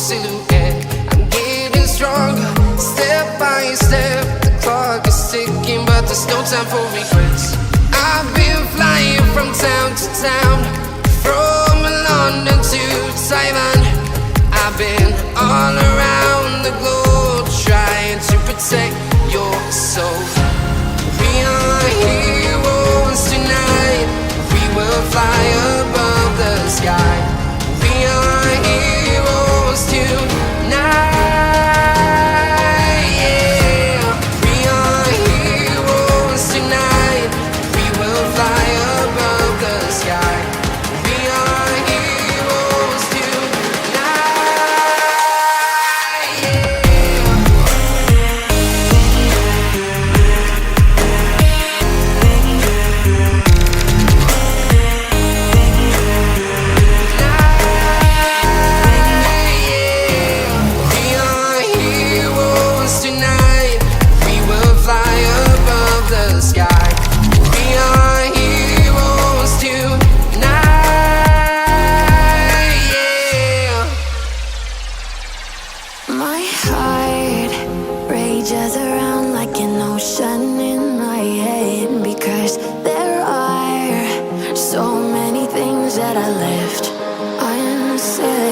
silhouette. I'm getting stronger, step by step. The clock is ticking, but there's no time for regrets. I've been flying from town to town, from London to Taiwan. I've been all around the globe, trying to protect your soul. We are heroes tonight. We will fly above the sky. We are heroes tonight. Yeah. We are heroes tonight. We will fly above the sky. We are heroes tonight. Yeah. We are heroes tonight. We will fly above the sky. We are heroes tonight. Yeah. My heart rages around like an ocean in my head, because there are so many things that I left unsaid.